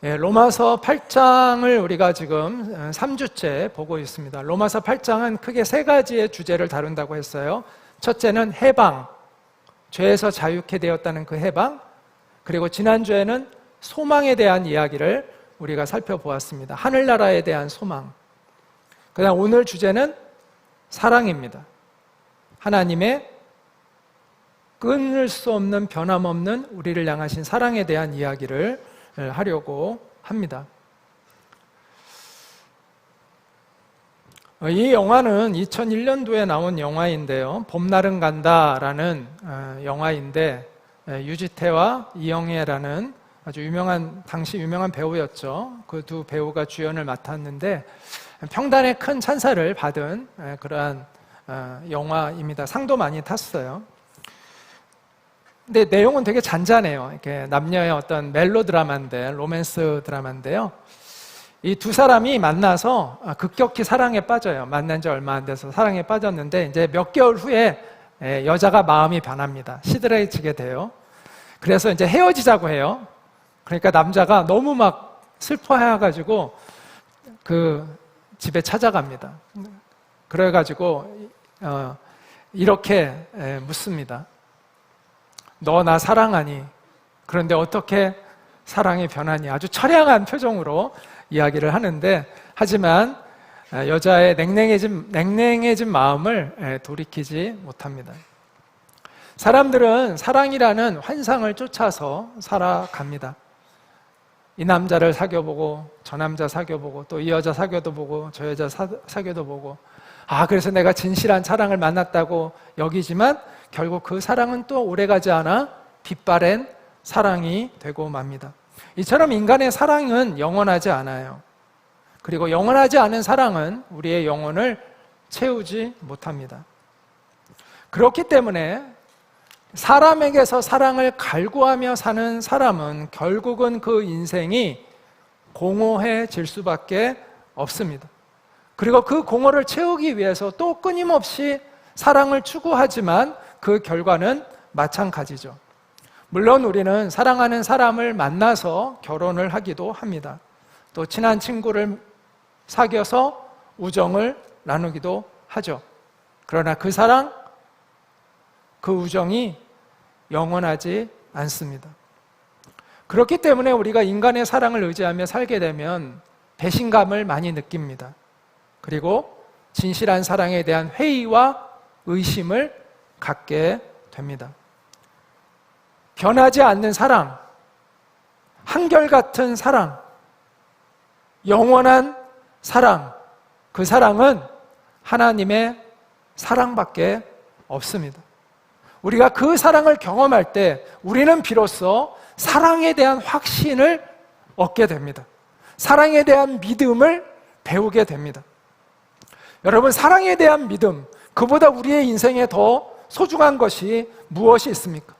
로마서 8장을 우리가 지금 3주째 보고 있습니다. 로마서 8장은 크게 세 가지의 주제를 다룬다고 했어요. 첫째는 해방, 죄에서 자유케 되었다는 그 해방. 그리고 지난주에는 소망에 대한 이야기를 우리가 살펴보았습니다. 하늘나라에 대한 소망. 그다음 오늘 주제는 사랑입니다. 하나님의 끊을 수 없는 변함없는 우리를 향하신 사랑에 대한 이야기를 하려고 합니다. 이 영화는 2001년도에 나온 영화인데요. 봄날은 간다라는 영화인데 유지태와 이영애라는 아주 당시 유명한 배우였죠. 그 두 배우가 주연을 맡았는데 평단의 큰 찬사를 받은 그러한 영화입니다. 상도 많이 탔어요. 근데 내용은 되게 잔잔해요. 이렇게 남녀의 어떤 멜로 드라마인데, 로맨스 드라마인데요. 이 두 사람이 만나서 급격히 사랑에 빠져요. 만난 지 얼마 안 돼서 사랑에 빠졌는데 이제 몇 개월 후에 여자가 마음이 변합니다. 시들해지게 돼요. 그래서 이제 헤어지자고 해요. 그러니까 남자가 너무 막 슬퍼해가지고 그 집에 찾아갑니다. 그래가지고 이렇게 묻습니다. 너 나 사랑하니? 그런데 어떻게 사랑이 변하니? 아주 처량한 표정으로 이야기를 하는데, 하지만 여자의 냉랭해진 마음을 돌이키지 못합니다. 사람들은 사랑이라는 환상을 쫓아서 살아갑니다. 이 남자를 사귀어보고 저 남자 사귀어보고 또 이 여자 사귀어도 보고 저 여자 사귀어도 보고, 그래서 내가 진실한 사랑을 만났다고 여기지만 결국 그 사랑은 또 오래가지 않아 빛바랜 사랑이 되고 맙니다. 이처럼 인간의 사랑은 영원하지 않아요. 그리고 영원하지 않은 사랑은 우리의 영혼을 채우지 못합니다. 그렇기 때문에 사람에게서 사랑을 갈구하며 사는 사람은 결국은 그 인생이 공허해질 수밖에 없습니다. 그리고 그 공허를 채우기 위해서 또 끊임없이 사랑을 추구하지만 그 결과는 마찬가지죠. 물론 우리는 사랑하는 사람을 만나서 결혼을 하기도 합니다. 또 친한 친구를 사귀어서 우정을 나누기도 하죠. 그러나 그 사랑, 그 우정이 영원하지 않습니다. 그렇기 때문에 우리가 인간의 사랑을 의지하며 살게 되면 배신감을 많이 느낍니다. 그리고 진실한 사랑에 대한 회의와 의심을 갖게 됩니다. 변하지 않는 사랑, 한결같은 사랑, 영원한 사랑, 그 사랑은 하나님의 사랑밖에 없습니다. 우리가 그 사랑을 경험할 때 우리는 비로소 사랑에 대한 확신을 얻게 됩니다. 사랑에 대한 믿음을 배우게 됩니다. 여러분, 사랑에 대한 믿음, 그보다 우리의 인생에 더 소중한 것이 무엇이 있습니까?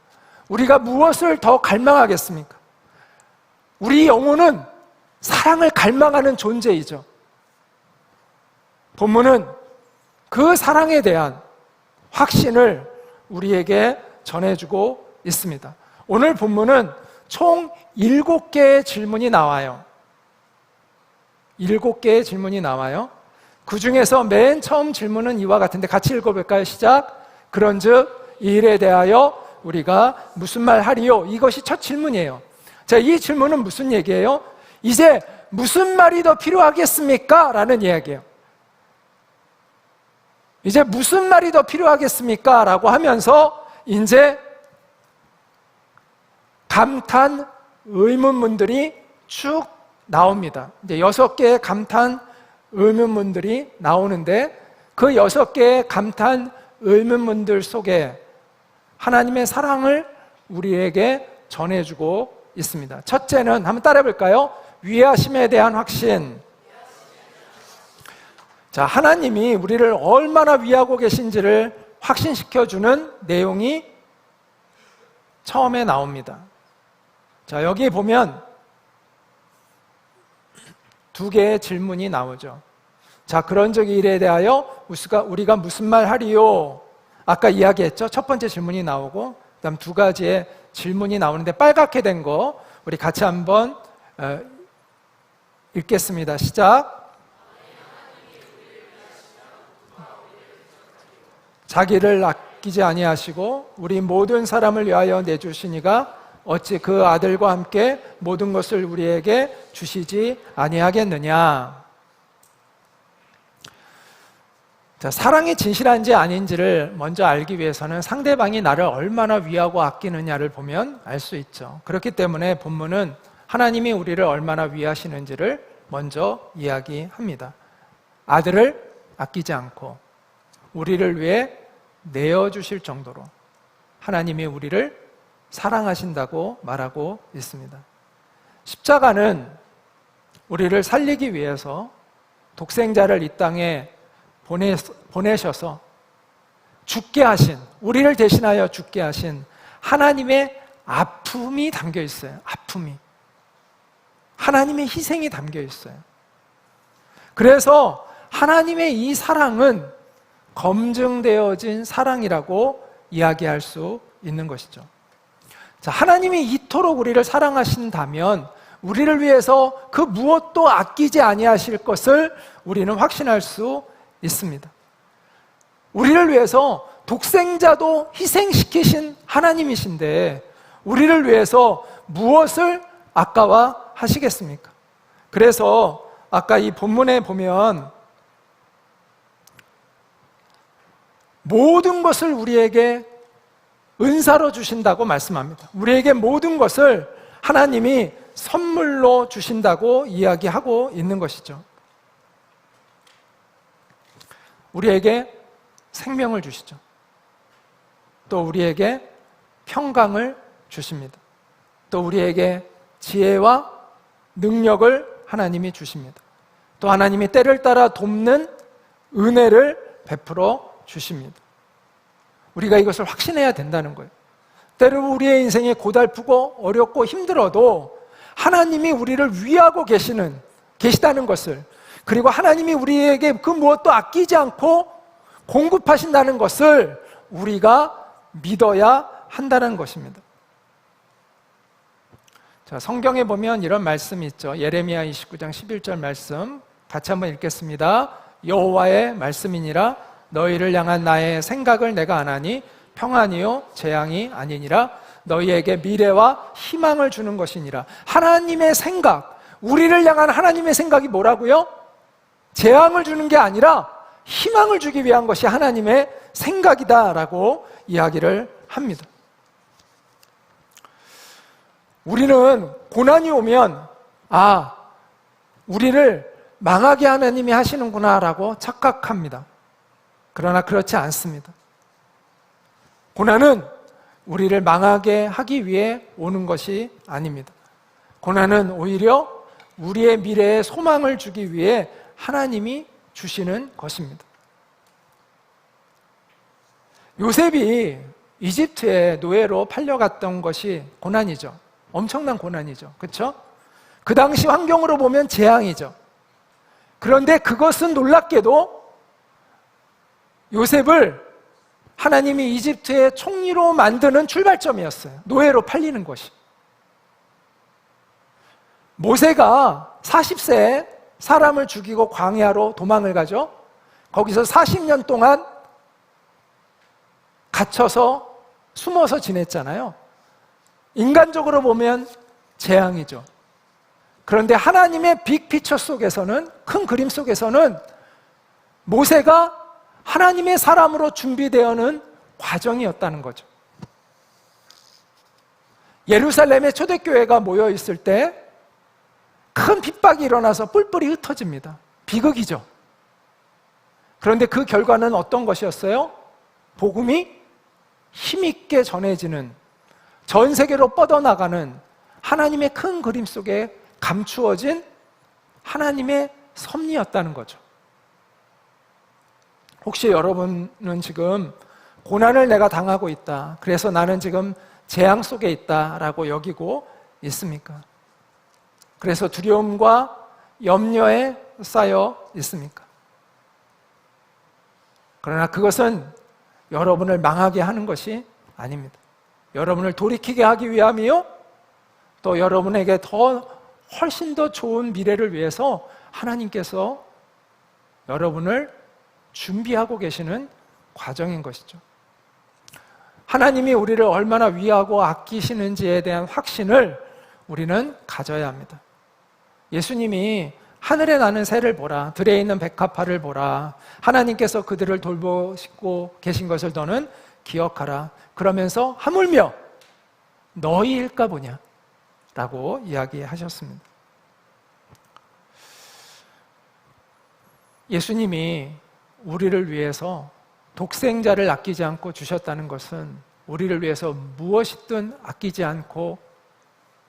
우리가 무엇을 더 갈망하겠습니까? 우리 영혼은 사랑을 갈망하는 존재이죠. 본문은 그 사랑에 대한 확신을 우리에게 전해주고 있습니다. 오늘 본문은 총 7개의 질문이 나와요. 7개의 질문이 나와요. 그 중에서 맨 처음 질문은 이와 같은데 같이 읽어볼까요? 시작. 그런즉 이 일에 대하여 우리가 무슨 말 하리요? 이것이 첫 질문이에요. 자, 이 질문은 무슨 얘기예요? 이제 무슨 말이 더 필요하겠습니까? 라는 이야기예요. 이제 무슨 말이 더 필요하겠습니까? 라고 하면서 이제 감탄 의문문들이 쭉 나옵니다. 이제 6개의 감탄 의문문들이 나오는데 그 6개의 감탄 의문문들 속에 하나님의 사랑을 우리에게 전해주고 있습니다. 첫째는 한번 따라해 볼까요? 위하심에 대한 확신. 자, 하나님이 우리를 얼마나 위하고 계신지를 확신시켜주는 내용이 처음에 나옵니다. 자, 여기 보면 2개의 질문이 나오죠. 자, 그런즉 이 일에 대하여 우리가 무슨 말 하리요? 아까 이야기했죠. 첫 번째 질문이 나오고 그다음 2가지의 질문이 나오는데 빨갛게 된 거 우리 같이 한번 읽겠습니다. 시작. 자기를 아끼지 아니하시고 우리 모든 사람을 위하여 내주시니가 어찌 그 아들과 함께 모든 것을 우리에게 주시지 아니하겠느냐. 자, 사랑이 진실한지 아닌지를 먼저 알기 위해서는 상대방이 나를 얼마나 위하고 아끼느냐를 보면 알 수 있죠. 그렇기 때문에 본문은 하나님이 우리를 얼마나 위하시는지를 먼저 이야기합니다. 아들을 아끼지 않고 우리를 위해 내어주실 정도로 하나님이 우리를 사랑하신다고 말하고 있습니다. 십자가는 우리를 살리기 위해서 독생자를 이 땅에 보내셔서 죽게 하신, 우리를 대신하여 죽게 하신 하나님의 아픔이 담겨 있어요. 아픔이. 하나님의 희생이 담겨 있어요. 그래서 하나님의 이 사랑은 검증되어진 사랑이라고 이야기할 수 있는 것이죠. 자, 하나님이 이토록 우리를 사랑하신다면 우리를 위해서 그 무엇도 아끼지 아니하실 것을 우리는 확신할 수 있습니다. 우리를 위해서 독생자도 희생시키신 하나님이신데 우리를 위해서 무엇을 아까워하시겠습니까? 그래서 아까 이 본문에 보면 모든 것을 우리에게 은사로 주신다고 말씀합니다. 우리에게 모든 것을 하나님이 선물로 주신다고 이야기하고 있는 것이죠. 우리에게 생명을 주시죠. 또 우리에게 평강을 주십니다. 또 우리에게 지혜와 능력을 하나님이 주십니다. 또 하나님이 때를 따라 돕는 은혜를 베풀어 주십니다. 우리가 이것을 확신해야 된다는 거예요. 때로 우리의 인생이 고달프고 어렵고 힘들어도 하나님이 우리를 위하고 계시다는 것을, 그리고 하나님이 우리에게 그 무엇도 아끼지 않고 공급하신다는 것을 우리가 믿어야 한다는 것입니다. 자, 성경에 보면 이런 말씀이 있죠. 예레미야 29장 11절 말씀 같이 한번 읽겠습니다. 여호와의 말씀이니라 너희를 향한 나의 생각을 내가 아나니 평안이요 재앙이 아니니라 너희에게 미래와 희망을 주는 것이니라. 하나님의 생각, 우리를 향한 하나님의 생각이 뭐라고요? 재앙을 주는 게 아니라 희망을 주기 위한 것이 하나님의 생각이다라고 이야기를 합니다. 우리는 고난이 오면 우리를 망하게 하나님이 하시는구나 라고 착각합니다. 그러나 그렇지 않습니다. 고난은 우리를 망하게 하기 위해 오는 것이 아닙니다. 고난은 오히려 우리의 미래에 소망을 주기 위해 하나님이 주시는 것입니다. 요셉이 이집트에 노예로 팔려갔던 것이 고난이죠. 엄청난 고난이죠. 그렇죠? 그 당시 환경으로 보면 재앙이죠. 그런데 그것은 놀랍게도 요셉을 하나님이 이집트의 총리로 만드는 출발점이었어요. 노예로 팔리는 것이. 모세가 40세에 사람을 죽이고 광야로 도망을 가죠. 거기서 40년 동안 갇혀서 숨어서 지냈잖아요. 인간적으로 보면 재앙이죠. 그런데 하나님의 빅피처 속에서는, 큰 그림 속에서는 모세가 하나님의 사람으로 준비되어는 과정이었다는 거죠. 예루살렘의 초대교회가 모여 있을 때 큰 핍박이 일어나서 뿔뿔이 흩어집니다. 비극이죠. 그런데 그 결과는 어떤 것이었어요? 복음이 힘있게 전해지는, 전 세계로 뻗어나가는 하나님의 큰 그림 속에 감추어진 하나님의 섭리였다는 거죠. 혹시 여러분은 지금 고난을 내가 당하고 있다, 그래서 나는 지금 재앙 속에 있다라고 여기고 있습니까? 그래서 두려움과 염려에 쌓여 있습니까? 그러나 그것은 여러분을 망하게 하는 것이 아닙니다. 여러분을 돌이키게 하기 위함이요, 또 여러분에게 더 훨씬 더 좋은 미래를 위해서 하나님께서 여러분을 준비하고 계시는 과정인 것이죠. 하나님이 우리를 얼마나 위하고 아끼시는지에 대한 확신을 우리는 가져야 합니다. 예수님이 하늘에 나는 새를 보라, 들에 있는 백합화를 보라, 하나님께서 그들을 돌보시고 계신 것을 너는 기억하라. 그러면서 하물며 너희일까 보냐 라고 이야기하셨습니다. 예수님이 우리를 위해서 독생자를 아끼지 않고 주셨다는 것은 우리를 위해서 무엇이든 아끼지 않고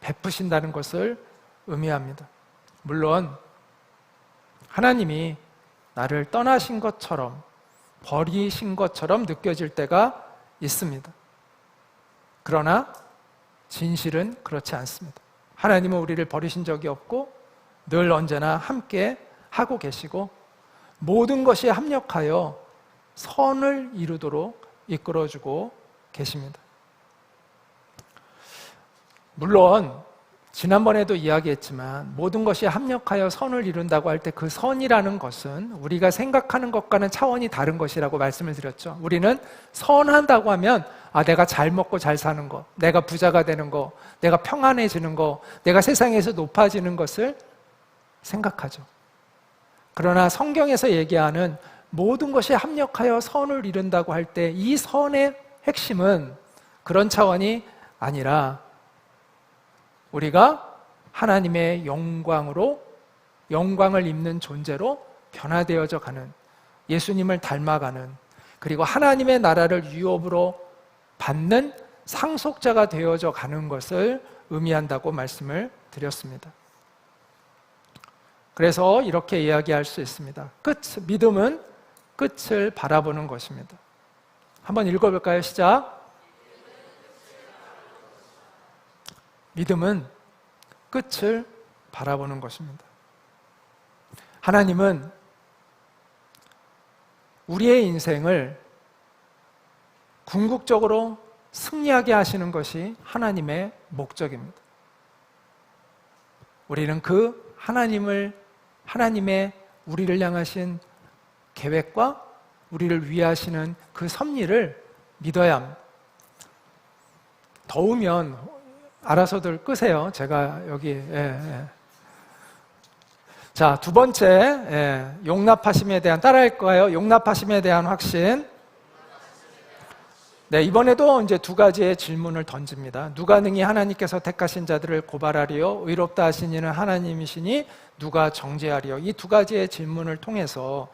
베푸신다는 것을 의미합니다. 물론 하나님이 나를 떠나신 것처럼, 버리신 것처럼 느껴질 때가 있습니다. 그러나 진실은 그렇지 않습니다. 하나님은 우리를 버리신 적이 없고 늘 언제나 함께 하고 계시고 모든 것이 합력하여 선을 이루도록 이끌어주고 계십니다. 물론 지난번에도 이야기했지만 모든 것이 합력하여 선을 이룬다고 할 때 그 선이라는 것은 우리가 생각하는 것과는 차원이 다른 것이라고 말씀을 드렸죠. 우리는 선한다고 하면 내가 잘 먹고 잘 사는 거, 내가 부자가 되는 거, 내가 평안해지는 거, 내가 세상에서 높아지는 것을 생각하죠. 그러나 성경에서 얘기하는 모든 것이 합력하여 선을 이룬다고 할 때 이 선의 핵심은 그런 차원이 아니라 우리가 하나님의 영광을 입는 존재로 변화되어져 가는, 예수님을 닮아가는, 그리고 하나님의 나라를 유업으로 받는 상속자가 되어져 가는 것을 의미한다고 말씀을 드렸습니다. 그래서 이렇게 이야기할 수 있습니다. 믿음은 끝을 바라보는 것입니다. 한번 읽어볼까요? 시작. 믿음은 끝을 바라보는 것입니다. 하나님은 우리의 인생을 궁극적으로 승리하게 하시는 것이 하나님의 목적입니다. 우리는 그 하나님의 우리를 향하신 계획과 우리를 위하시는 그 섭리를 믿어야 합니다. 더우면 알아서들 끄세요. 제가 여기 자, 두 번째 용납하심에 대한, 따라할까요? 용납하심에 대한 확신. 네, 이번에도 이제 두 가지의 질문을 던집니다. 누가 능히 하나님께서 택하신 자들을 고발하리요? 의롭다 하신 이는 하나님이시니 누가 정죄하리요? 이 두 가지의 질문을 통해서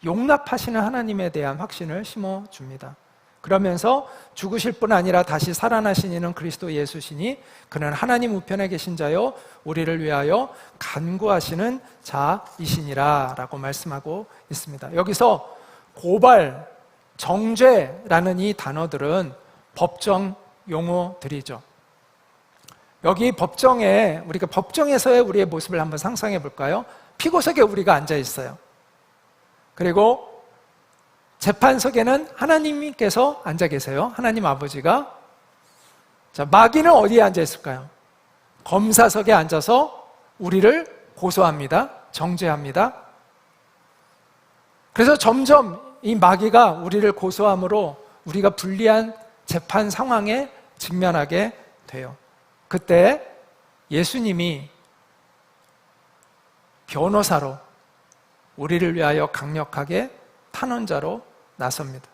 용납하시는 하나님에 대한 확신을 심어줍니다. 그러면서 죽으실 뿐 아니라 다시 살아나신 이는 그리스도 예수시니 그는 하나님 우편에 계신 자요 우리를 위하여 간구하시는 자이시니라 라고 말씀하고 있습니다. 여기서 고발, 정죄라는 이 단어들은 법정 용어들이죠. 여기 우리가 법정에서의 우리의 모습을 한번 상상해 볼까요? 피고석에 우리가 앉아 있어요. 그리고 재판석에는 하나님께서 앉아 계세요. 하나님 아버지가. 자, 마귀는 어디에 앉아 있을까요? 검사석에 앉아서 우리를 고소합니다. 정죄합니다. 그래서 점점 이 마귀가 우리를 고소함으로 우리가 불리한 재판 상황에 직면하게 돼요. 그때 예수님이 변호사로 우리를 위하여 강력하게 탄원자로 나섭니다.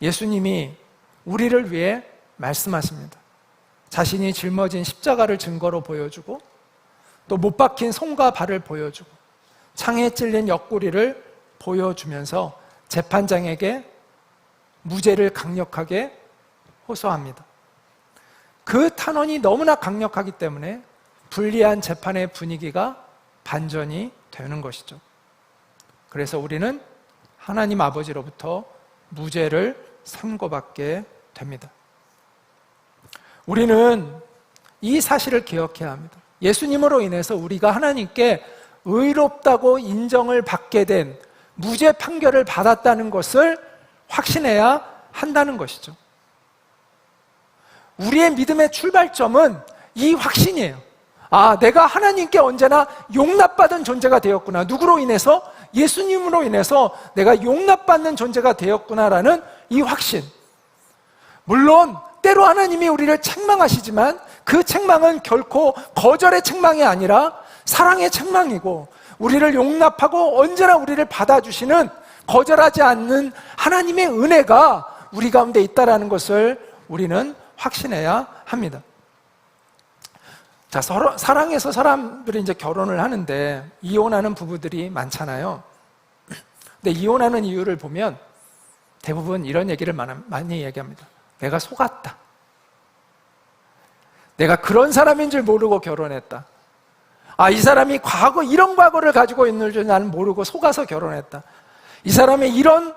예수님이 우리를 위해 말씀하십니다. 자신이 짊어진 십자가를 증거로 보여주고 또 못 박힌 손과 발을 보여주고 창에 찔린 옆구리를 보여주면서 재판장에게 무죄를 강력하게 호소합니다. 그 탄원이 너무나 강력하기 때문에 불리한 재판의 분위기가 반전이 되는 것이죠. 그래서 우리는 하나님 아버지로부터 무죄를 선고받게 됩니다. 우리는 이 사실을 기억해야 합니다. 예수님으로 인해서 우리가 하나님께 의롭다고 인정을 받게 된 무죄 판결을 받았다는 것을 확신해야 한다는 것이죠. 우리의 믿음의 출발점은 이 확신이에요. 아, 내가 하나님께 언제나 용납받은 존재가 되었구나. 누구로 인해서? 예수님으로 인해서 내가 용납받는 존재가 되었구나라는 이 확신. 물론 때로 하나님이 우리를 책망하시지만 그 책망은 결코 거절의 책망이 아니라 사랑의 책망이고, 우리를 용납하고 언제나 우리를 받아주시는, 거절하지 않는 하나님의 은혜가 우리 가운데 있다는 것을 우리는 확신해야 합니다. 자, 사랑해서 사람들이 이제 결혼을 하는데 이혼하는 부부들이 많잖아요. 근데 이혼하는 이유를 보면 대부분 이런 얘기를 많이 얘기합니다. 내가 속았다. 내가 그런 사람인 줄 모르고 결혼했다. 아, 이 사람이 이런 과거를 가지고 있는 줄 나는 모르고 속아서 결혼했다. 이 사람이 이런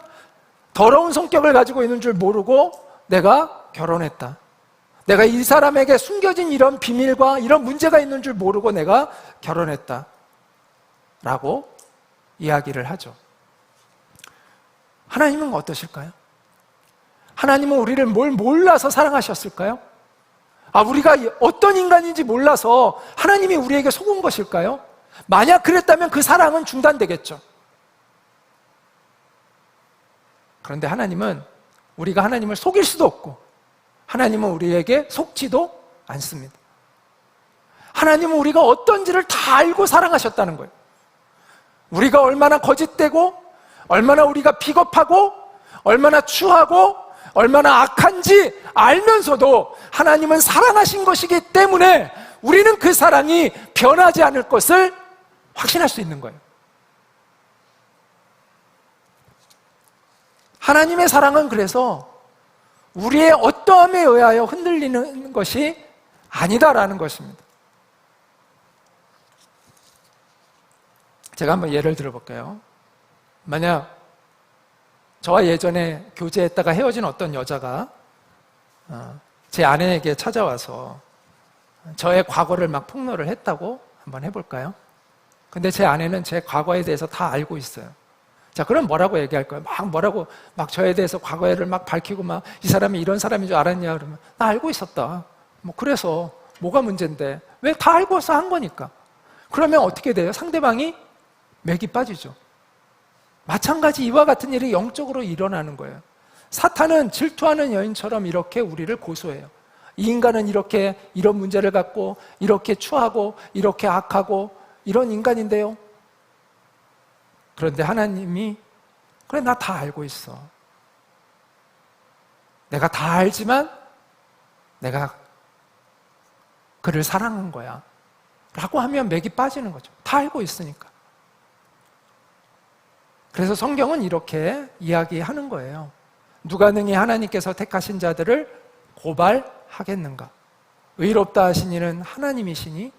더러운 성격을 가지고 있는 줄 모르고 내가 결혼했다. 내가 이 사람에게 숨겨진 이런 비밀과 이런 문제가 있는 줄 모르고 내가 결혼했다. 라고 이야기를 하죠. 하나님은 어떠실까요? 하나님은 우리를 뭘 몰라서 사랑하셨을까요? 아, 우리가 어떤 인간인지 몰라서 하나님이 우리에게 속은 것일까요? 만약 그랬다면 그 사랑은 중단되겠죠. 그런데 하나님은 우리가 하나님을 속일 수도 없고, 하나님은 우리에게 속지도 않습니다. 하나님은 우리가 어떤지를 다 알고 사랑하셨다는 거예요. 우리가 얼마나 거짓되고, 얼마나 우리가 비겁하고, 얼마나 추하고, 얼마나 악한지 알면서도 하나님은 사랑하신 것이기 때문에 우리는 그 사랑이 변하지 않을 것을 확신할 수 있는 거예요. 하나님의 사랑은 그래서 우리의 어떠함에 의하여 흔들리는 것이 아니다라는 것입니다. 제가 한번 예를 들어볼게요. 만약 저와 예전에 교제했다가 헤어진 어떤 여자가 제 아내에게 찾아와서 저의 과거를 막 폭로를 했다고 한번 해볼까요? 근데 제 아내는 제 과거에 대해서 다 알고 있어요. 자, 그럼 뭐라고 얘기할 거예요? 막 저에 대해서 과거를 막 밝히고 막 이 사람이 이런 사람인 줄 알았냐? 그러면 나 알고 있었다. 뭐 그래서 뭐가 문제인데? 왜 다 알고서 한 거니까. 그러면 어떻게 돼요? 상대방이 맥이 빠지죠. 마찬가지 이와 같은 일이 영적으로 일어나는 거예요. 사탄은 질투하는 여인처럼 이렇게 우리를 고소해요. 이 인간은 이런 문제를 갖고 이렇게 추하고 이렇게 악하고 이런 인간인데요. 그런데 하나님이 그래, 나 다 알고 있어. 내가 다 알지만 내가 그를 사랑한 거야 라고 하면 맥이 빠지는 거죠. 다 알고 있으니까. 그래서 성경은 이렇게 이야기하는 거예요. 누가 능히 하나님께서 택하신 자들을 고발하겠는가? 의롭다 하신 이는 하나님이시니,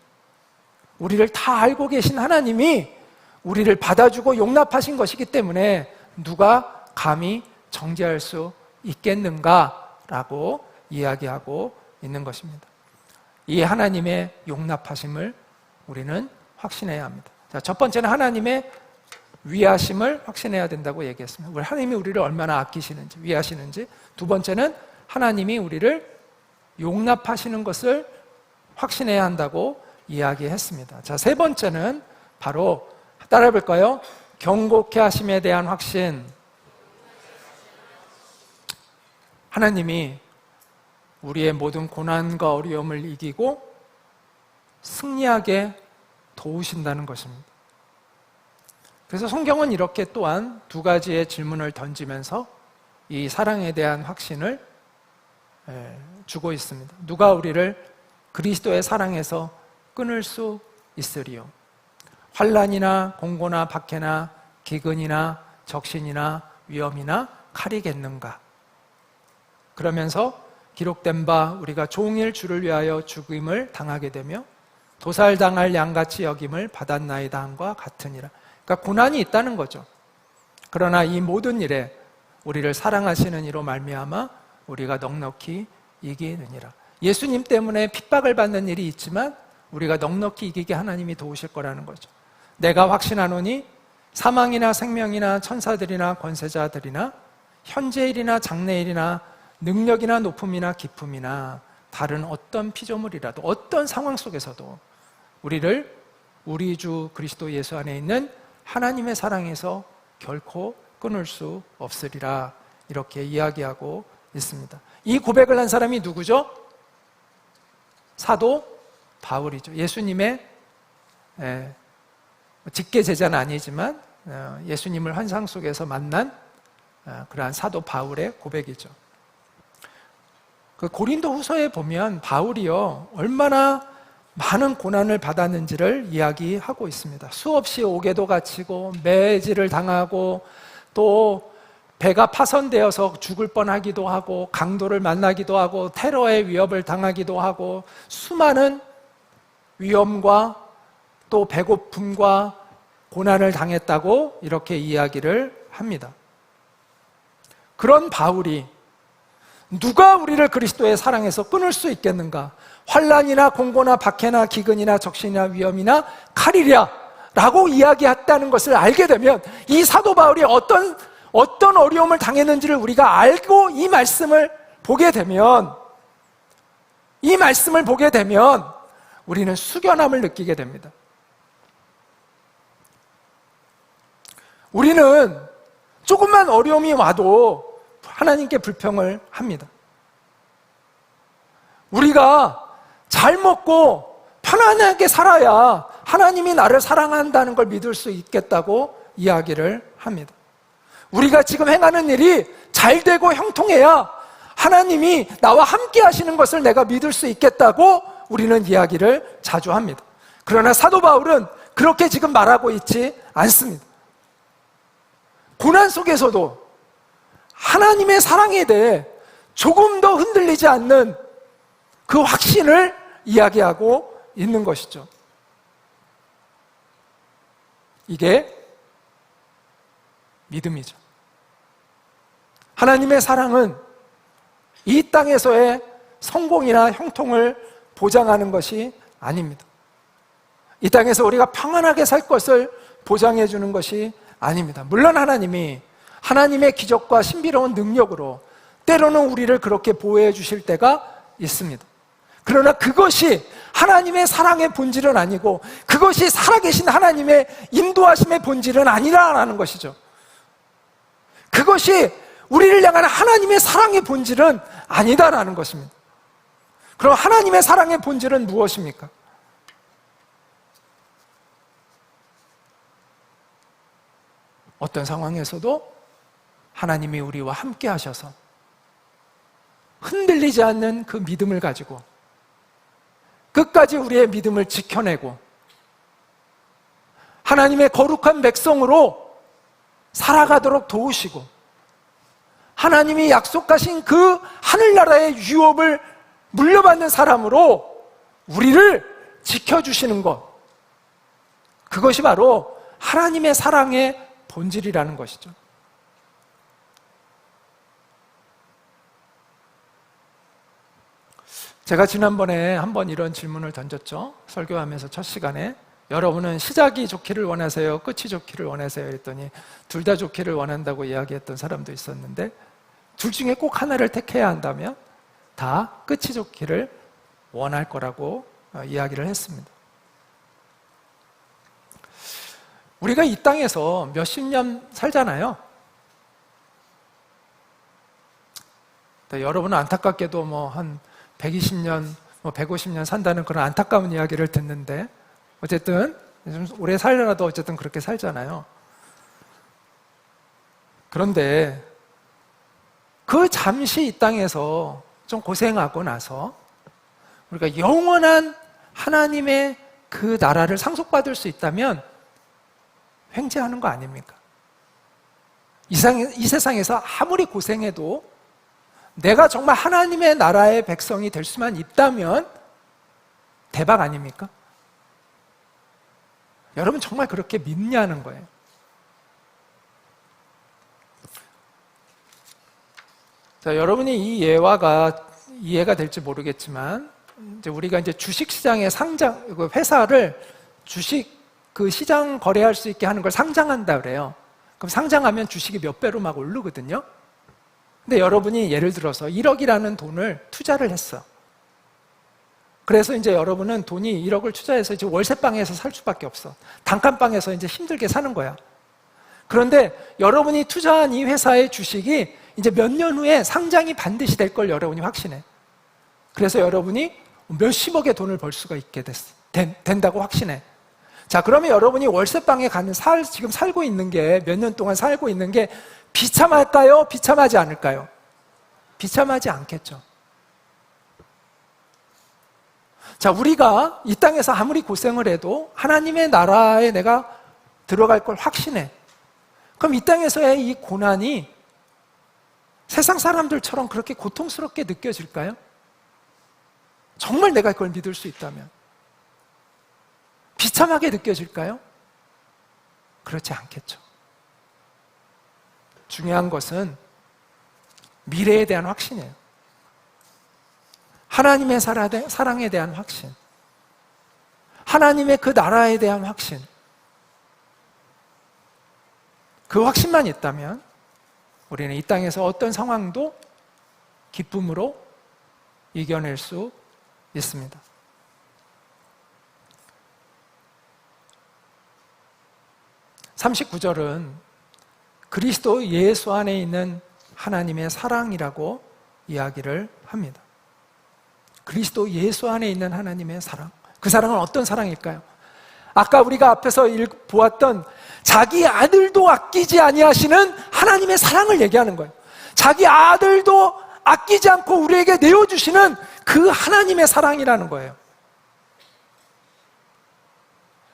우리를 다 알고 계신 하나님이 우리를 받아주고 용납하신 것이기 때문에 누가 감히 정죄할 수 있겠는가라고 이야기하고 있는 것입니다. 이 하나님의 용납하심을 우리는 확신해야 합니다. 자, 첫 번째는 하나님의 위하심을 확신해야 된다고 얘기했습니다. 우리 하나님이 우리를 얼마나 아끼시는지, 위하시는지. 두 번째는 하나님이 우리를 용납하시는 것을 확신해야 한다고 이야기했습니다. 자, 세 번째는 바로 따라해 볼까요? 경고케 하심에 대한 확신. 하나님이 우리의 모든 고난과 어려움을 이기고 승리하게 도우신다는 것입니다. 그래서 성경은 이렇게 또한 두 가지의 질문을 던지면서 이 사랑에 대한 확신을 주고 있습니다. 누가 우리를 그리스도의 사랑에서 끊을 수 있으리요? 환난이나 공고나 박해나 기근이나 적신이나 위험이나 칼이겠는가? 그러면서 기록된 바 우리가 종일 주를 위하여 죽임을 당하게 되며 도살당할 양같이 여김을 받았나이다 함과 같으니라. 그러니까 고난이 있다는 거죠. 그러나 이 모든 일에 우리를 사랑하시는 이로 말미암아 우리가 넉넉히 이기느니라. 예수님 때문에 핍박을 받는 일이 있지만 우리가 넉넉히 이기게 하나님이 도우실 거라는 거죠. 내가 확신하노니 사망이나 생명이나 천사들이나 권세자들이나 현재일이나 장래일이나 능력이나 높음이나 깊음이나 다른 어떤 피조물이라도 어떤 상황 속에서도 우리를 우리 주 그리스도 예수 안에 있는 하나님의 사랑에서 결코 끊을 수 없으리라, 이렇게 이야기하고 있습니다. 이 고백을 한 사람이 누구죠? 사도 바울이죠. 예수님의 직계 제자는 아니지만 예수님을 환상 속에서 만난 그러한 사도 바울의 고백이죠. 그 고린도 후서에 보면 바울이요, 얼마나 많은 고난을 받았는지를 이야기하고 있습니다. 수없이 옥에도 갇히고 매질을 당하고 또 배가 파손되어서 죽을 뻔하기도 하고 강도를 만나기도 하고 테러의 위협을 당하기도 하고 수많은 위험과 또 배고픔과 고난을 당했다고 이렇게 이야기를 합니다. 그런 바울이 누가 우리를 그리스도의 사랑에서 끊을 수 있겠는가? 환난이나 공고나 박해나 기근이나 적신이나 위험이나 칼이랴 라고 이야기했다는 것을 알게 되면, 이 사도 바울이 어떤 어려움을 당했는지를 우리가 알고 이 말씀을 보게 되면 우리는 숙연함을 느끼게 됩니다. 우리는 조금만 어려움이 와도 하나님께 불평을 합니다. 우리가 잘 먹고 편안하게 살아야 하나님이 나를 사랑한다는 걸 믿을 수 있겠다고 이야기를 합니다. 우리가 지금 행하는 일이 잘 되고 형통해야 하나님이 나와 함께 하시는 것을 내가 믿을 수 있겠다고 우리는 이야기를 자주 합니다. 그러나 사도 바울은 그렇게 지금 말하고 있지 않습니다. 고난 속에서도 하나님의 사랑에 대해 조금 더 흔들리지 않는 그 확신을 이야기하고 있는 것이죠. 이게 믿음이죠. 하나님의 사랑은 이 땅에서의 성공이나 형통을 보장하는 것이 아닙니다. 이 땅에서 우리가 평안하게 살 것을 보장해 주는 것이 아닙니다. 물론 하나님이 하나님의 기적과 신비로운 능력으로 때로는 우리를 그렇게 보호해 주실 때가 있습니다. 그러나 그것이 하나님의 사랑의 본질은 아니고, 그것이 살아계신 하나님의 인도하심의 본질은 아니라는 것이죠. 그것이 우리를 향한 하나님의 사랑의 본질은 아니다라는 것입니다. 그럼 하나님의 사랑의 본질은 무엇입니까? 어떤 상황에서도 하나님이 우리와 함께 하셔서 흔들리지 않는 그 믿음을 가지고 끝까지 우리의 믿음을 지켜내고 하나님의 거룩한 백성으로 살아가도록 도우시고, 하나님이 약속하신 그 하늘나라의 유업을 물려받는 사람으로 우리를 지켜주시는 것, 그것이 바로 하나님의 사랑의 본질이라는 것이죠. 제가 지난번에 한번 이런 질문을 던졌죠. 설교하면서 첫 시간에 여러분은 시작이 좋기를 원하세요? 끝이 좋기를 원하세요? 했더니 둘 다 좋기를 원한다고 이야기했던 사람도 있었는데, 둘 중에 꼭 하나를 택해야 한다면 다 끝이 좋기를 원할 거라고 이야기를 했습니다. 우리가 이 땅에서 몇십 년 살잖아요. 여러분은 안타깝게도 한 120년, 150년 산다는 그런 안타까운 이야기를 듣는데, 어쨌든 좀 오래 살더라도 어쨌든 그렇게 살잖아요. 그런데 그 잠시 이 땅에서 좀 고생하고 나서 우리가 영원한 하나님의 그 나라를 상속받을 수 있다면 횡재하는 거 아닙니까? 이 세상에서 아무리 고생해도 내가 정말 하나님의 나라의 백성이 될 수만 있다면 대박 아닙니까? 여러분 정말 그렇게 믿냐는 거예요. 자, 여러분이 이 예화가 이해가 될지 모르겠지만, 우리가 주식 시장에 회사를 주식 그 시장 거래할 수 있게 하는 걸 상장한다 그래요. 그럼 상장하면 주식이 몇 배로 막 오르거든요. 근데 여러분이 예를 들어서 1억이라는 돈을 투자를 했어. 그래서 이제 여러분은 돈이 1억을 투자해서 이제 월세방에서 살 수밖에 없어. 단칸방에서 이제 힘들게 사는 거야. 그런데 여러분이 투자한 이 회사의 주식이 이제 몇 년 후에 상장이 반드시 될 걸 여러분이 확신해. 그래서 여러분이 몇십억의 돈을 벌 수가 있게 된다고 확신해. 자, 그러면 여러분이 월세방에 지금 살고 있는 게, 몇 년 동안 살고 있는 게 비참할까요? 비참하지 않을까요? 비참하지 않겠죠. 자, 우리가 이 땅에서 아무리 고생을 해도 하나님의 나라에 내가 들어갈 걸 확신해. 그럼 이 땅에서의 이 고난이 세상 사람들처럼 그렇게 고통스럽게 느껴질까요? 정말 내가 그걸 믿을 수 있다면. 비참하게 느껴질까요? 그렇지 않겠죠. 중요한 것은 미래에 대한 확신이에요. 하나님의 사랑에 대한 확신, 하나님의 그 나라에 대한 확신, 그 확신만 있다면 우리는 이 땅에서 어떤 상황도 기쁨으로 이겨낼 수 있습니다. (39절은) 그리스도 예수 안에 있는 하나님의 사랑이라고 이야기를 합니다. 그리스도 예수 안에 있는 하나님의 사랑. 그 사랑은 어떤 사랑일까요? 아까 우리가 앞에서 보았던 자기 아들도 아끼지 아니하시는 하나님의 사랑을 얘기하는 거예요. 자기 아들도 아끼지 않고 우리에게 내어주시는 그 하나님의 사랑이라는 거예요.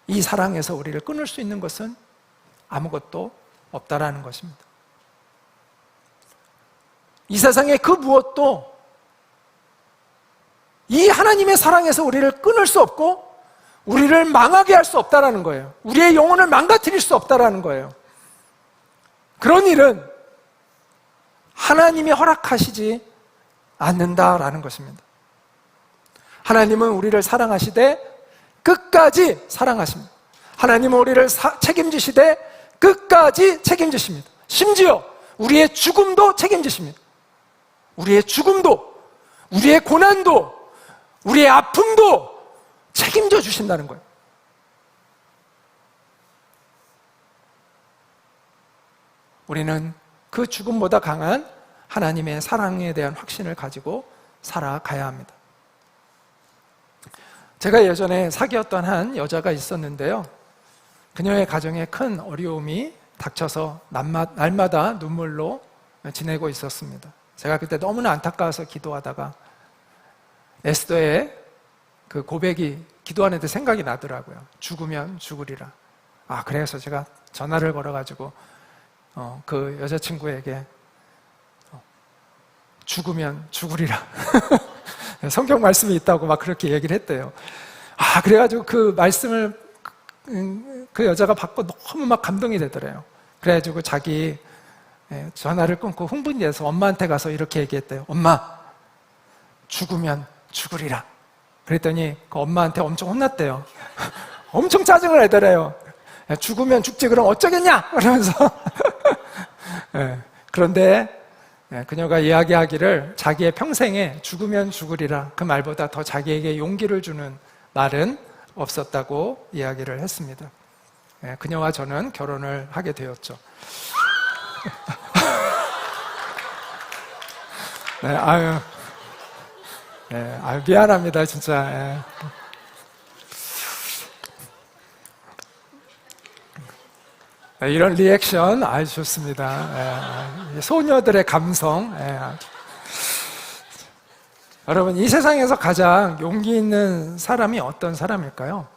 이 사랑에서 우리를 끊을 수 있는 것은 아무것도 없다라는 것입니다. 이 세상의 그 무엇도 이 하나님의 사랑에서 우리를 끊을 수 없고 우리를 망하게 할 수 없다라는 거예요. 우리의 영혼을 망가뜨릴 수 없다라는 거예요. 그런 일은 하나님이 허락하시지 않는다라는 것입니다. 하나님은 우리를 사랑하시되 끝까지 사랑하십니다. 하나님은 우리를 책임지시되 끝까지 책임지십니다. 심지어 우리의 죽음도 책임지십니다. 우리의 죽음도, 우리의 고난도, 우리의 아픔도 책임져 주신다는 거예요. 우리는 그 죽음보다 강한 하나님의 사랑에 대한 확신을 가지고 살아가야 합니다. 제가 예전에 사귀었던 한 여자가 있었는데요. 그녀의 가정에 큰 어려움이 닥쳐서 날마다 눈물로 지내고 있었습니다. 제가 그때 너무나 안타까워서 기도하다가 에스더의 그 고백이 기도하는데 생각이 나더라고요. 죽으면 죽으리라. 그래서 제가 전화를 걸어가지고 그 여자친구에게 죽으면 죽으리라. 성경 말씀이 있다고 막 그렇게 얘기를 했대요. 그래가지고 그 말씀을 그 여자가 받고 너무 막 감동이 되더래요. 그래가지고 자기 전화를 끊고 흥분돼서 엄마한테 가서 이렇게 얘기했대요. 엄마, 죽으면 죽으리라. 그랬더니 그 엄마한테 엄청 혼났대요. 엄청 짜증을 내더래요. 죽으면 죽지 그럼 어쩌겠냐? 그러면서 그런데 그녀가 이야기하기를 자기의 평생에 죽으면 죽으리라 그 말보다 더 자기에게 용기를 주는 말은 없었다고 이야기를 했습니다. 그녀와 저는 결혼을 하게 되었죠. 미안합니다, 진짜. 이런 리액션 아주 좋습니다. 소녀들의 감성. 여러분, 이 세상에서 가장 용기 있는 사람이 어떤 사람일까요?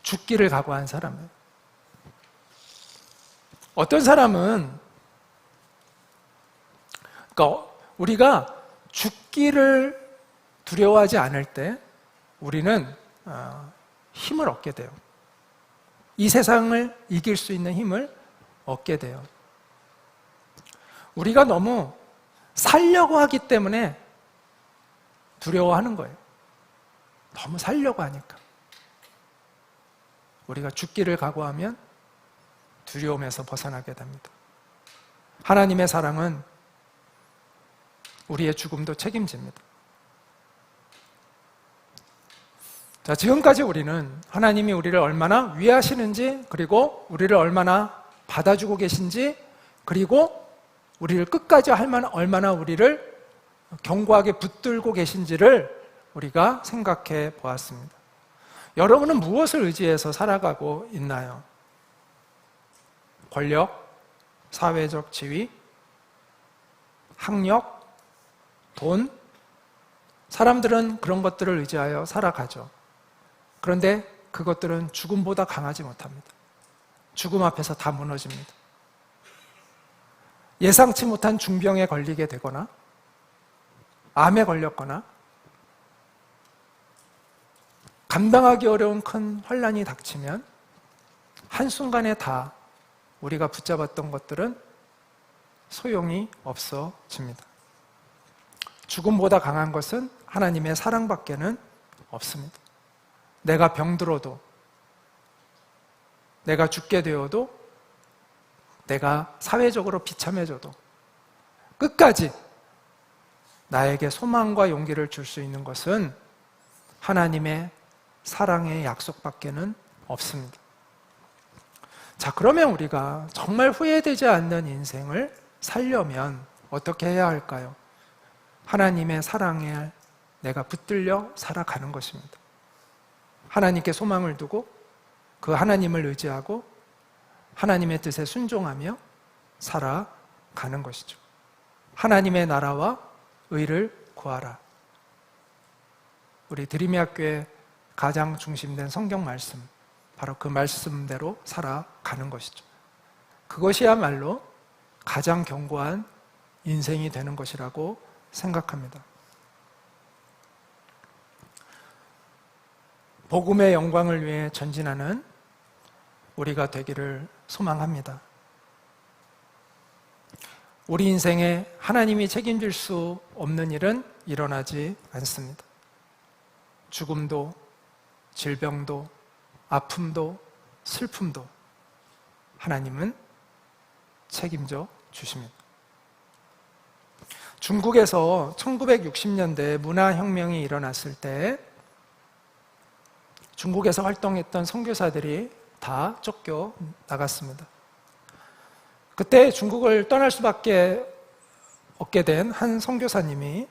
죽기를 각오한 사람이에요. 어떤 사람은, 그러니까 우리가 죽기를 두려워하지 않을 때 우리는 힘을 얻게 돼요. 이 세상을 이길 수 있는 힘을 얻게 돼요. 우리가 너무 살려고 하기 때문에 두려워하는 거예요. 너무 살려고 하니까. 우리가 죽기를 각오하면 두려움에서 벗어나게 됩니다. 하나님의 사랑은 우리의 죽음도 책임집니다. 자, 지금까지 우리는 하나님이 우리를 얼마나 위하시는지, 그리고 우리를 얼마나 받아주고 계신지, 그리고 우리를 끝까지 얼마나 우리를 견고하게 붙들고 계신지를 우리가 생각해 보았습니다. 여러분은 무엇을 의지해서 살아가고 있나요? 권력, 사회적 지위, 학력, 돈? 사람들은 그런 것들을 의지하여 살아가죠. 그런데 그것들은 죽음보다 강하지 못합니다. 죽음 앞에서 다 무너집니다. 예상치 못한 중병에 걸리게 되거나, 암에 걸렸거나, 감당하기 어려운 큰 환난이 닥치면 한순간에 다 우리가 붙잡았던 것들은 소용이 없어집니다. 죽음보다 강한 것은 하나님의 사랑밖에는 없습니다. 내가 병들어도, 내가 죽게 되어도, 내가 사회적으로 비참해져도 끝까지 나에게 소망과 용기를 줄 수 있는 것은 하나님의 사랑의 약속밖에는 없습니다. 자, 그러면 우리가 정말 후회되지 않는 인생을 살려면 어떻게 해야 할까요? 하나님의 사랑에 내가 붙들려 살아가는 것입니다. 하나님께 소망을 두고 그 하나님을 의지하고 하나님의 뜻에 순종하며 살아가는 것이죠. 하나님의 나라와 의를 구하라. 우리 드림의 학교의 가장 중심된 성경 말씀, 바로 그 말씀대로 살아가는 것이죠. 그것이야말로 가장 견고한 인생이 되는 것이라고 생각합니다. 복음의 영광을 위해 전진하는 우리가 되기를 소망합니다. 우리 인생에 하나님이 책임질 수 없는 일은 일어나지 않습니다. 죽음도, 질병도, 아픔도, 슬픔도 하나님은 책임져 주십니다. 중국에서 1960년대 문화혁명이 일어났을 때 중국에서 활동했던 선교사들이 다 쫓겨 나갔습니다. 그때 중국을 떠날 수밖에 없게 된 한 선교사님이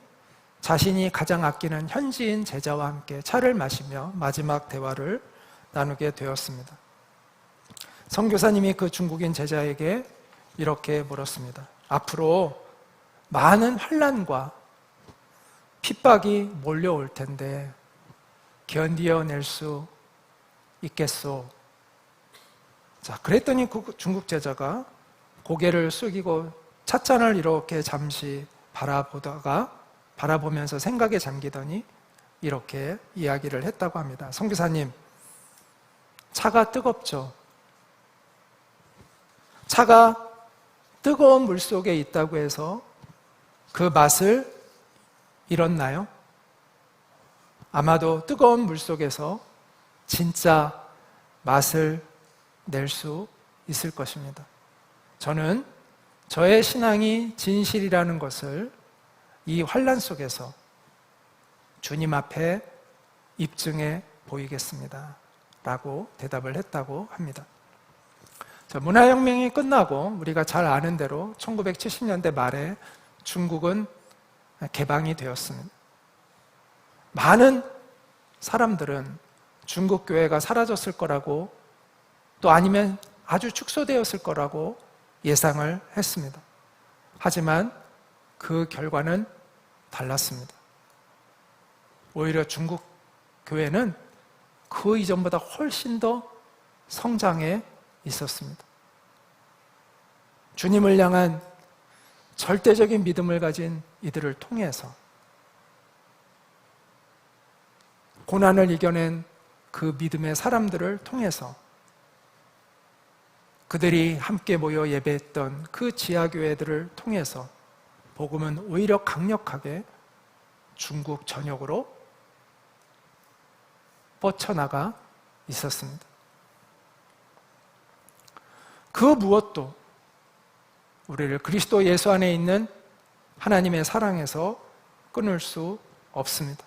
자신이 가장 아끼는 현지인 제자와 함께 차를 마시며 마지막 대화를 나누게 되었습니다. 선교사님이 그 중국인 제자에게 이렇게 물었습니다. 앞으로 많은 환난과 핍박이 몰려올 텐데 견디어낼 수 있겠소? 자, 그랬더니 그 중국 제자가 고개를 숙이고 찻잔을 이렇게 잠시 바라보면서 생각에 잠기더니 이렇게 이야기를 했다고 합니다. 선교사님, 차가 뜨겁죠? 차가 뜨거운 물 속에 있다고 해서 그 맛을 잃었나요? 아마도 뜨거운 물 속에서 진짜 맛을 낼 수 있을 것입니다. 저는 저의 신앙이 진실이라는 것을 이 환난 속에서 주님 앞에 입증해 보이겠습니다. 라고 대답을 했다고 합니다. 자, 문화혁명이 끝나고 우리가 잘 아는 대로 1970년대 말에 중국은 개방이 되었습니다. 많은 사람들은 중국 교회가 사라졌을 거라고, 또 아니면 아주 축소되었을 거라고 예상을 했습니다. 하지만 그 결과는 달랐습니다. 오히려 중국 교회는 그 이전보다 훨씬 더 성장해 있었습니다. 주님을 향한 절대적인 믿음을 가진 이들을 통해서 고난을 이겨낸 그 믿음의 사람들을 통해서 그들이 함께 모여 예배했던 그 지하교회들을 통해서 복음은 오히려 강력하게 중국 전역으로 뻗쳐나가 있었습니다. 그 무엇도 우리를 그리스도 예수 안에 있는 하나님의 사랑에서 끊을 수 없습니다.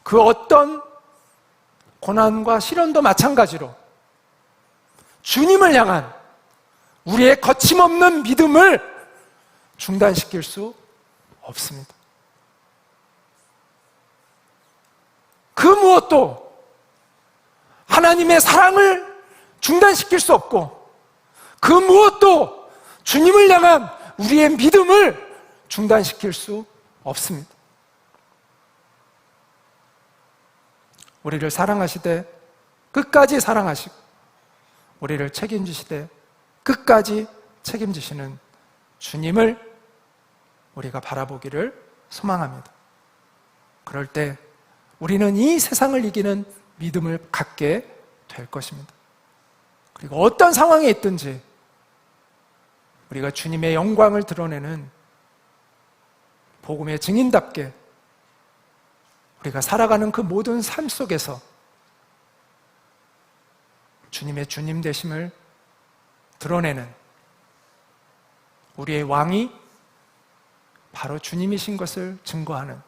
그 어떤 고난과 시련도 마찬가지로 주님을 향한 우리의 거침없는 믿음을 중단시킬 수 없습니다. 그 무엇도 하나님의 사랑을 중단시킬 수 없고, 그 무엇도 주님을 향한 우리의 믿음을 중단시킬 수 없습니다. 우리를 사랑하시되 끝까지 사랑하시고, 우리를 책임지시되 끝까지 책임지시는 주님을 우리가 바라보기를 소망합니다. 그럴 때 우리는 이 세상을 이기는 믿음을 갖게 될 것입니다. 그리고 어떤 상황에 있든지 우리가 주님의 영광을 드러내는 복음의 증인답게 우리가 살아가는 그 모든 삶 속에서 주님의 주님 되심을 드러내는 우리의 왕이 바로 주님이신 것을 증거하는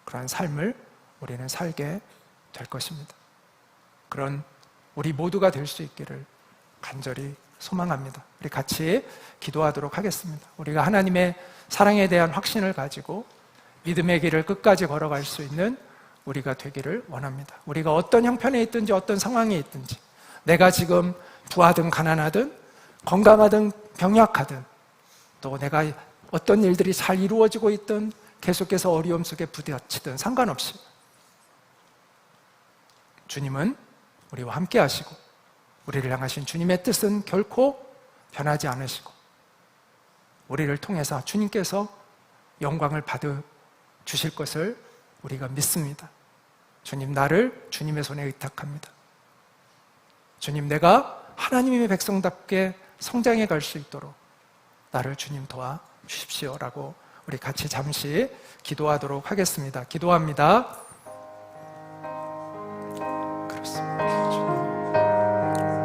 그러한 삶을 우리는 살게 될 것입니다. 그런 우리 모두가 될 수 있기를 간절히 소망합니다. 우리 같이 기도하도록 하겠습니다. 우리가 하나님의 사랑에 대한 확신을 가지고 믿음의 길을 끝까지 걸어갈 수 있는 우리가 되기를 원합니다. 우리가 어떤 형편에 있든지 어떤 상황에 있든지, 내가 지금 부하든 가난하든 건강하든 병약하든, 또 내가 어떤 일들이 잘 이루어지고 있든 계속해서 어려움 속에 부딪히든 상관없이 주님은 우리와 함께 하시고, 우리를 향하신 주님의 뜻은 결코 변하지 않으시고, 우리를 통해서 주님께서 영광을 받아 주실 것을 우리가 믿습니다. 주님, 나를 주님의 손에 의탁합니다. 주님, 내가 하나님의 백성답게 성장해 갈 수 있도록 나를 주님 도와 주십시오라고 우리 같이 잠시 기도하도록 하겠습니다. 기도합니다. 그렇습니다. 주님,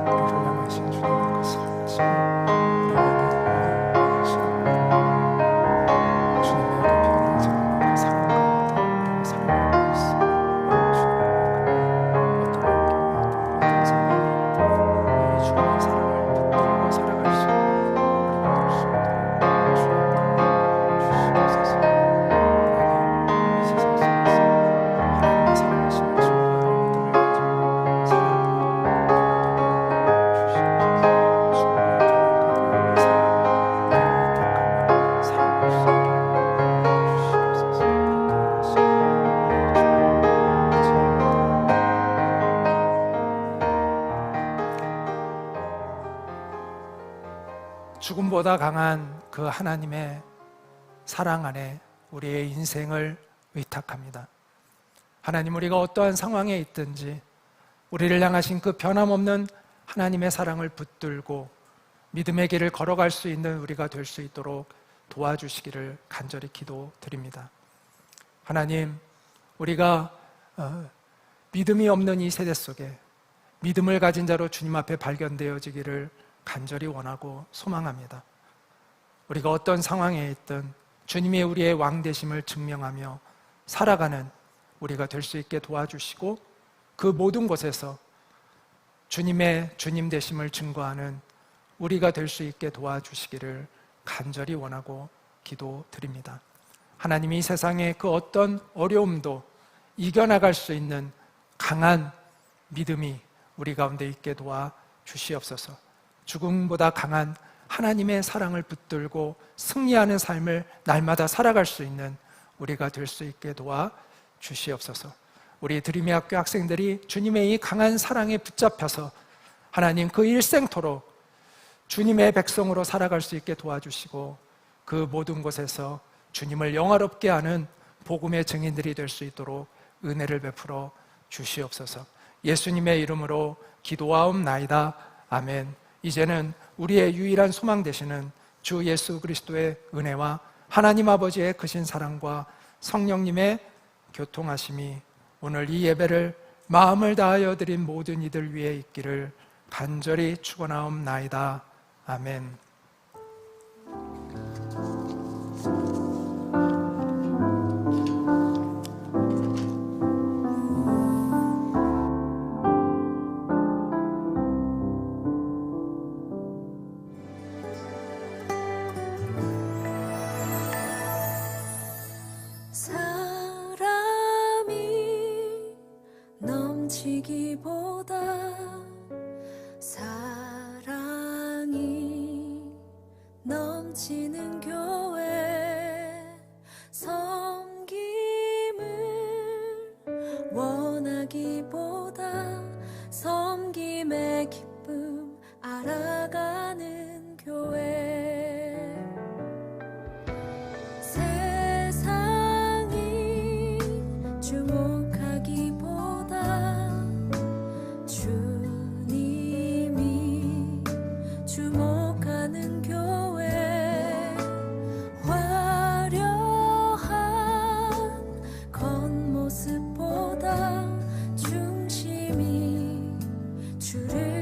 우리를 향하신 주님의 것을 주님의 변하지 않는 그 사랑 가운데 사랑하고 있습니다. 어떤 상황이든 이 주님의 사랑을 붙들고 살아갈 수 있는 우리가 될 수 있도록 주님 주시옵소서. 하나님, 이 세상 속에서 하나님의 사랑하심을 증거하는 믿음을 가지고 죽음보다 강한 그 하나님의 사랑 안에 우리의 인생을 의탁합니다. 하나님, 우리가 어떠한 상황에 있든지 우리를 향하신 그 변함없는 하나님의 사랑을 붙들고 믿음의 길을 걸어갈 수 있는 우리가 될 수 있도록 도와주시기를 간절히 기도드립니다. 하나님, 우리가 믿음이 없는 이 세대 속에 믿음을 가진 자로 주님 앞에 발견되어지기를 간절히 원하고 소망합니다. 우리가 어떤 상황에 있든 주님이 우리의 왕 되심을 증명하며 살아가는 우리가 될 수 있게 도와주시고, 그 모든 곳에서 주님의 주님 되심을 증거하는 우리가 될 수 있게 도와주시기를 간절히 원하고 기도드립니다. 하나님, 이 세상의 그 어떤 어려움도 이겨나갈 수 있는 강한 믿음이 우리 가운데 있게 도와주시옵소서. 죽음보다 강한 하나님의 사랑을 붙들고 승리하는 삶을 날마다 살아갈 수 있는 우리가 될 수 있게 도와주시옵소서. 우리 드림의 학교 학생들이 주님의 이 강한 사랑에 붙잡혀서 하나님, 그 일생토록 주님의 백성으로 살아갈 수 있게 도와주시고, 그 모든 곳에서 주님을 영화롭게 하는 복음의 증인들이 될 수 있도록 은혜를 베풀어 주시옵소서. 예수님의 이름으로 기도하옵나이다. 아멘. 이제는 우리의 유일한 소망 되시는 주 예수 그리스도의 은혜와 하나님 아버지의 크신 사랑과 성령님의 교통하심이 오늘 이 예배를 마음을 다하여 드린 모든 이들 위에 있기를 간절히 축원하옵나이다. 아멘. 뭉치기보다 사랑이 넘치는 교회, 섬김을 원하기보다 섬김의 기쁨 알아가는 교회. 세상이 주목하기보다 주님이 주목하는 교회. 화려한 겉모습보다 중심이 주를